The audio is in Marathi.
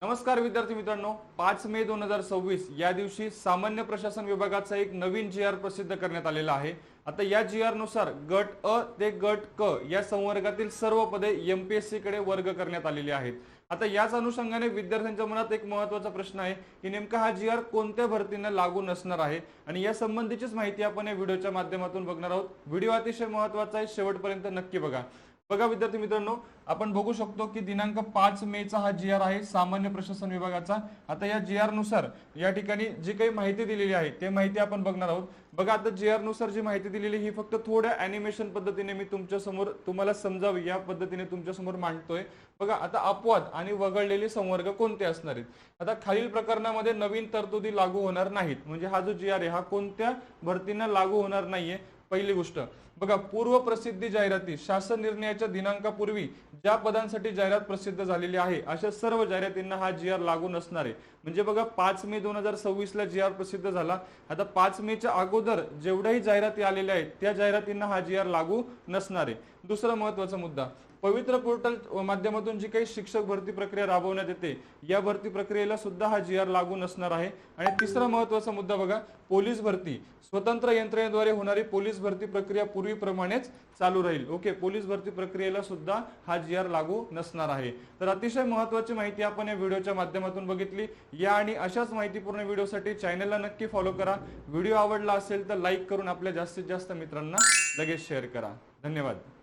नमस्कार विद्यार्थी मित्रांनो, 5 मे 2026 या दिवशी सामान्य प्रशासन विभागाचा एक नवीन जी आर प्रसिद्ध करण्यात आलेला आहे। आता या जी आर नुसार गट अ ते गट क या संवर्गातील सर्व पदे एमपीएससी कडे वर्ग करण्यात आलेली आहेत। आता याच अनुषंगाने विद्यार्थ्यांच्या मनात एक महत्त्वाचा प्रश्न आहे की नेमका हा जी आर कोणत्या भरतींना लागू नसणार आहे आणि या संबंधीचीच माहिती आपण या व्हिडिओच्या माध्यमातून बघणार आहोत। व्हिडिओ अतिशय महत्त्वाचा आहे, शेवटपर्यंत नक्की बघा। बघा विद्यार्थी मित्रांनो, आपण बघू शकतो की दिनांक 5 मे चा हा जी आर आहे सामान्य प्रशासन विभागाचा। आता या जी आर नुसार या ठिकाणी जी काही माहिती दिलेली आहे ते माहिती आपण बघणार आहोत। बघा, आता जी आर नुसार जी माहिती दिलेली ही फक्त थोड्या ॲनिमेशन पद्धतीने मी तुमच्या समोर तुम्हाला समजावी या पद्धतीने तुमच्या समोर मांडतोय। बघा, आता अपवाद आणि वगळलेले संवर्ग कोणते असणार आहेत। आता खालील प्रकरणामध्ये नवीन तरतुदी लागू होणार नाहीत, म्हणजे हा जो जी आर आहे हा कोणत्या भरतींना लागू होणार नाहीये। पहिली गोष्ट बघा, पूर्व प्रसिद्धी जाहिराती शासन निर्णयाच्या दिनांकापूर्वी ज्या पदांसाठी जाहिरात प्रसिद्ध झालेली आहे अशा सर्व जाहिरातींना हा जी आर लागू नसणार आहे। म्हणजे बघा, 5 मे 2026 ला जी आर प्रसिद्ध झाला। आता 5 मे च्या अगोदर जेवढ्याही जाहिराती आलेल्या आहेत त्या जाहिरातींना हा जी आर लागू नसणार आहे। दुसरा महत्त्वाचा मुद्दा, पवित्र पोर्टल माध्यमातून जी काही शिक्षक भरती प्रक्रिया राबवण्यात येते या भरती प्रक्रियेला सुद्धा हा जी आर लागू नसणार आहे। आणि तिसरा महत्त्वाचा मुद्दा बघा, पोलीस भरती स्वतंत्र यंत्रणेद्वारे होणारी पोलीस भरती प्रक्रिया पूर्वीप्रमाणेच चालू राहील। ओके, पोलीस भरती प्रक्रियेला सुद्धा हा जी आर लागू नसणार आहे। तर अतिशय महत्त्वाची माहिती आपण या व्हिडिओच्या माध्यमातून बघितली। या आणि अशाच माहितीपूर्ण व्हिडिओसाठी चॅनलला नक्की फॉलो करा। व्हिडिओ आवडला असेल तर लाईक करून आपल्या जास्तीत जास्त मित्रांना लगेच शेअर करा। धन्यवाद।